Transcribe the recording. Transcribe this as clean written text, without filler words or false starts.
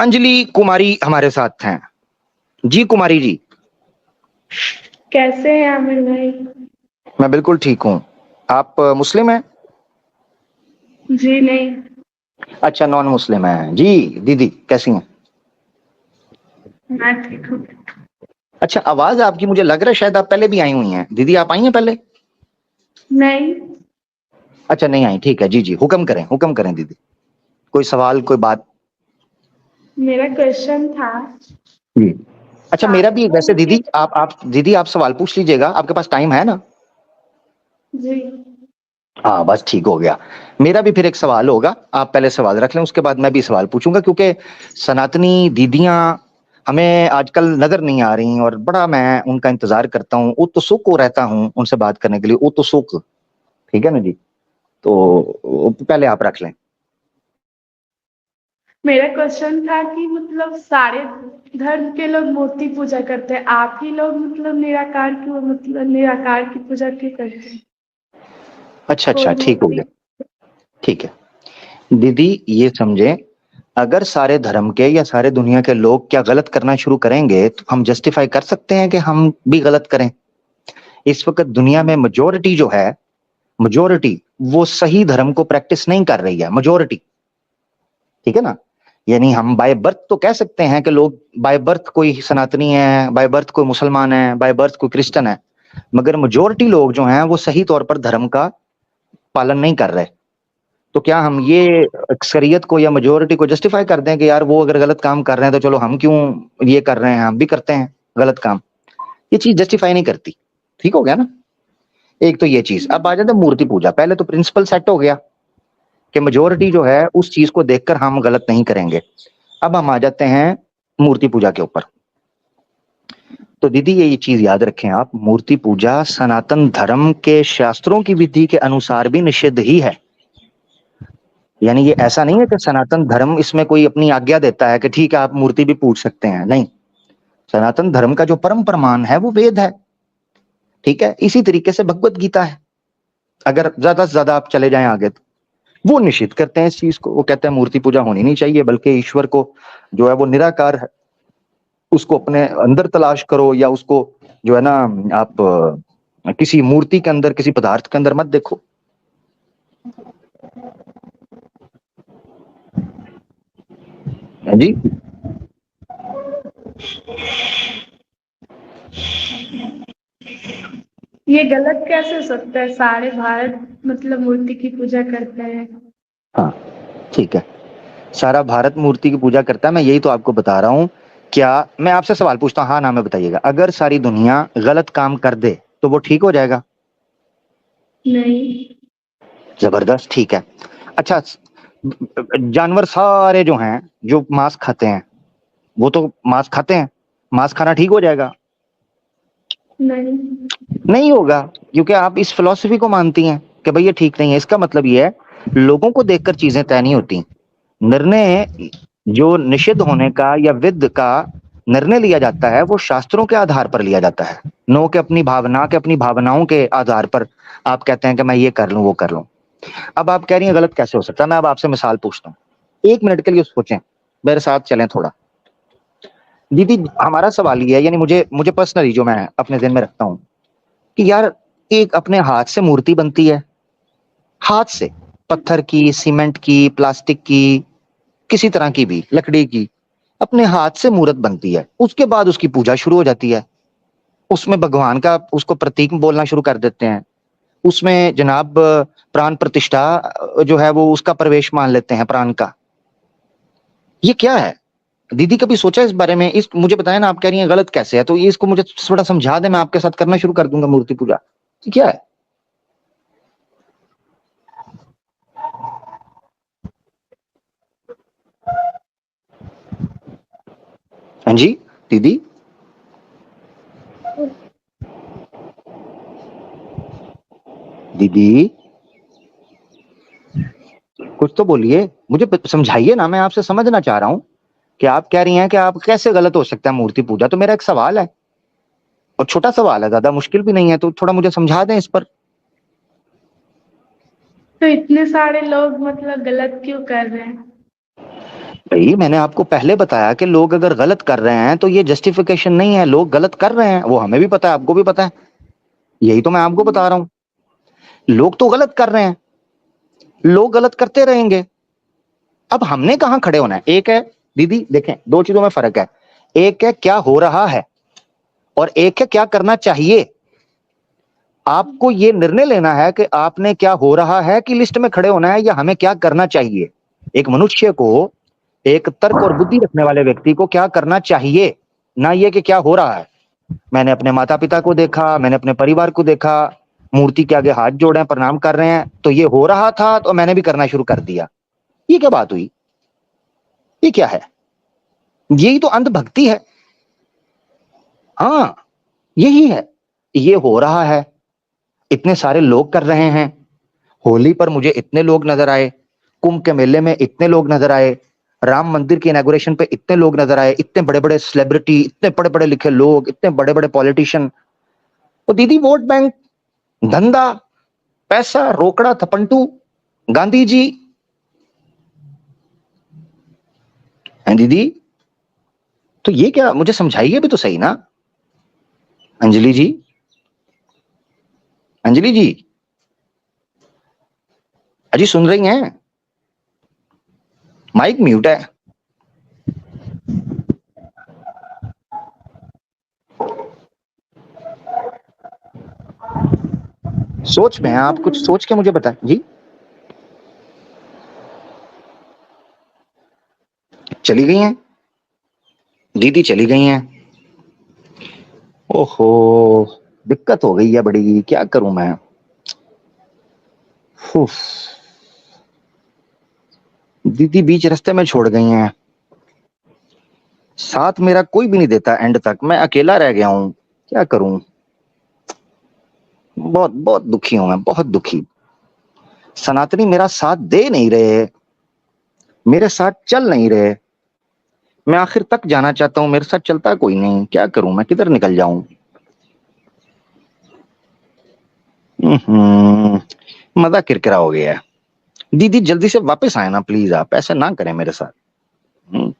अंजलि कुमारी हमारे साथ हैं। जी कुमारी जी। कैसे हैं आमिर भाई? मैं बिल्कुल ठीक हूँ। आप मुस्लिम हैं? जी नहीं। अच्छा, नॉन मुस्लिम हैं। जी दीदी कैसी हैं? मैं ठीक हूँ। अच्छा, आवाज आपकी मुझे लग रहा है शायद आप पहले भी आई हुई हैं। दीदी आप आई हैं पहले? नहीं। अच्छा नहीं आई, ठीक है। जी जी, हुक्म करें दीदी। कोई सवाल, कोई बात? मेरा क्वेश्चन था जी। अच्छा, मेरा भी शास्त्रों वैसे के। दीदी आप दीदी आप सवाल पूछ लीजिएगा, आपके पास टाइम है ना? जी। हाँ बस ठीक हो गया। मेरा भी फिर एक सवाल होगा, आप पहले सवाल रख लें, उसके बाद मैं भी सवाल पूछूंगा, क्योंकि सनातनी दीदियां हमें आजकल नजर नहीं आ रही और बड़ा मैं उनका इंतजार करता हूँ, उत्सुक हो रहता हूँ उनसे बात करने के लिए, उत्सुक। ठीक है ना जी? तो पहले आप रख लें। मेरा क्वेश्चन था कि मतलब सारे धर्म के लोग मूर्ति पूजा करते हैं, आप ही लोग मतलब निराकार क्यों, मतलब निराकार की पूजा क्यों करते हैं? अच्छा कोई अच्छा, ठीक हो मूर्ति। गया। ठीक है दीदी, ये समझे, अगर सारे धर्म के या सारे दुनिया के लोग क्या गलत करना शुरू करेंगे तो हम जस्टिफाई कर सकते हैं कि हम भी गलत करें। इस वक्त दुनिया में मेजोरिटी जो है, मेजोरिटी वो सही धर्म को प्रैक्टिस नहीं कर रही है, मेजोरिटी। ठीक है ना? यानी हम बाय बर्थ तो कह सकते हैं कि लोग बाय बर्थ कोई सनातनी है, बाय बर्थ कोई मुसलमान है, बाय बर्थ कोई क्रिश्चियन है, मगर मेजोरिटी लोग जो हैं वो सही तौर पर धर्म का पालन नहीं कर रहे। तो क्या हम ये अक्सरियत को या मेजोरिटी को जस्टिफाई कर दें कि यार वो अगर गलत काम कर रहे हैं तो चलो हम क्यों ये कर रहे हैं, हम भी करते हैं गलत काम? ये चीज जस्टिफाई नहीं करती। ठीक हो गया ना? एक तो ये चीज। अब आ जाते हैं मूर्ति पूजा। पहले तो प्रिंसिपल सेट हो गया कि मेजोरिटी जो है उस चीज को देखकर हम गलत नहीं करेंगे। अब हम आ जाते हैं मूर्ति पूजा के ऊपर। तो दीदी ये चीज याद रखें आप, मूर्ति पूजा सनातन धर्म के शास्त्रों की विधि के अनुसार भी निषिद्ध ही है। यानी ये ऐसा नहीं है कि सनातन धर्म इसमें कोई अपनी आज्ञा देता है कि ठीक है आप मूर्ति भी पूज सकते हैं, नहीं। सनातन धर्म का जो परम प्रमाण है वो वेद है। ठीक है, इसी तरीके से भगवत गीता है। अगर ज्यादा से ज्यादा आप चले जाएं आगे तो वो निषिद्ध करते हैं इस चीज को। वो कहते हैं मूर्ति पूजा होनी नहीं चाहिए, बल्कि ईश्वर को जो है वो निराकार है, उसको अपने अंदर तलाश करो, या उसको जो है ना आप किसी मूर्ति के अंदर, किसी पदार्थ के अंदर मत देखो। है जी? ये गलत कैसे हो सकता है? सारे भारत मतलब मूर्ति की पूजा करते हैं। हाँ ठीक है, सारा भारत मूर्ति की पूजा करता है, मैं यही तो आपको बता रहा हूँ। क्या मैं आपसे सवाल पूछता हूँ, हाँ ना में बताइएगा, अगर सारी दुनिया गलत काम कर दे तो वो ठीक हो जाएगा? नहीं। जबरदस्त, ठीक है। अच्छा, जानवर सारे जो हैं जो मांस खाते हैं, वो तो मांस खाते हैं, मांस खाना ठीक हो जाएगा? नहीं। नहीं होगा, क्योंकि आप इस फिलॉसफी को मानती हैं कि भाई ये ठीक नहीं है। इसका मतलब ये है, लोगों को देखकर चीजें तय नहीं होती। निर्णय जो निषिद्ध होने का या विद का निर्णय लिया जाता है वो शास्त्रों के आधार पर लिया जाता है, नो के अपनी भावना के, अपनी भावनाओं के आधार पर आप कहते हैं कि मैं ये कर लूं वो कर लूं। अब आप कह रही हैं गलत कैसे हो सकता है, मैं अब आपसे मिसाल पूछता हूँ, 1 मिनट के लिए सोचें, मेरे साथ चलें थोड़ा। दीदी हमारा सवाल ये है, यानी मुझे मुझे पर्सनली जो मैं अपने दिन में रखता हूँ कि यार एक अपने हाथ से मूर्ति बनती है, हाथ से, पत्थर की, सीमेंट की, प्लास्टिक की, किसी तरह की भी, लकड़ी की, अपने हाथ से मूर्त बनती है, उसके बाद उसकी पूजा शुरू हो जाती है। उसमें भगवान का उसको प्रतीक बोलना शुरू कर देते हैं, उसमें जनाब प्राण प्रतिष्ठा जो है वो उसका प्रवेश मान लेते हैं, प्राण का। ये क्या है दीदी, कभी सोचा इस बारे में? इस मुझे बताया ना, आप कह रही हैं गलत कैसे है, तो ये इसको मुझे थोड़ा समझा दे, मैं आपके साथ करना शुरू कर दूंगा मूर्ति पूजा। ये क्या है? हाँ जी दीदी। दीदी कुछ तो बोलिए, मुझे समझाइए ना, मैं आपसे समझना चाह रहा हूं कि आप कह रही हैं कि आप कैसे गलत हो सकता है मूर्ति पूजा। तो मेरा एक सवाल है, और छोटा सवाल है, ज्यादा मुश्किल भी नहीं है, तो थोड़ा मुझे समझा दें इस पर। तो इतने सारे लोग मतलब गलत क्यों कर रहे हैं? भाई मैंने आपको पहले बताया कि लोग अगर गलत कर रहे हैं तो ये जस्टिफिकेशन नहीं है, लोग गलत कर रहे हैं, वो हमें भी पता है, आपको भी पता है, यही तो मैं आपको बता रहा हूं। लोग तो गलत कर रहे हैं, लोग गलत करते रहेंगे। अब हमने कहां खड़े होना है? एक है दीदी, देखें दो चीजों में फर्क है, एक है क्या हो रहा है और एक है क्या करना चाहिए। आपको ये निर्णय लेना है कि आपने क्या हो रहा है कि लिस्ट में खड़े होना है, या हमें क्या करना चाहिए। एक मनुष्य को, एक तर्क और बुद्धि रखने वाले व्यक्ति को क्या करना चाहिए, ना ये कि क्या हो रहा है। मैंने अपने माता पिता को देखा, मैंने अपने परिवार को देखा, मूर्ति के आगे हाथ जोड़े हैं, प्रणाम कर रहे हैं, तो ये हो रहा था तो मैंने भी करना शुरू कर दिया। ये क्या बात हुई? ये क्या है? यही तो अंधभक्ति है। हाँ, यही है। ये हो रहा है, इतने सारे लोग कर रहे हैं, होली पर मुझे इतने लोग नजर आए, कुंभ के मेले में इतने लोग नजर आए, राम मंदिर के इनॉग्रेशन पे इतने लोग नजर आए, इतने बड़े बड़े सेलिब्रिटी, इतने बड़े बड़े लिखे लोग, इतने बड़े बड़े पॉलिटिशियन। तो दीदी वोट बैंक, धंधा, पैसा, रोकड़ा थपंटू, गांधी जी हैं दीदी। तो ये क्या, मुझे समझाइए भी तो सही ना। अंजलि जी, अंजलि जी, अजी सुन रही हैं? माइक म्यूट है। सोच में हैं आप, कुछ सोच के मुझे बताएं जी। चली गई हैं दीदी, चली गई हैं। ओहो, दिक्कत हो गई है बड़ी, क्या करूं मैं। उफ, दीदी बीच रास्ते में छोड़ गई हैं, साथ मेरा कोई भी नहीं देता एंड तक, मैं अकेला रह गया हूं, क्या करूं। बहुत बहुत दुखी हूं मैं, बहुत दुखी। सनातनी मेरा साथ दे नहीं रहे, मेरे साथ चल नहीं रहे। मैं आखिर तक जाना चाहता हूं, मेरे साथ चलता कोई नहीं, क्या करूं मैं, किधर निकल जाऊं। मजा किरकिरा हो गया है। दीदी जल्दी से वापस आए ना प्लीज, आप ऐसा ना करें मेरे साथ।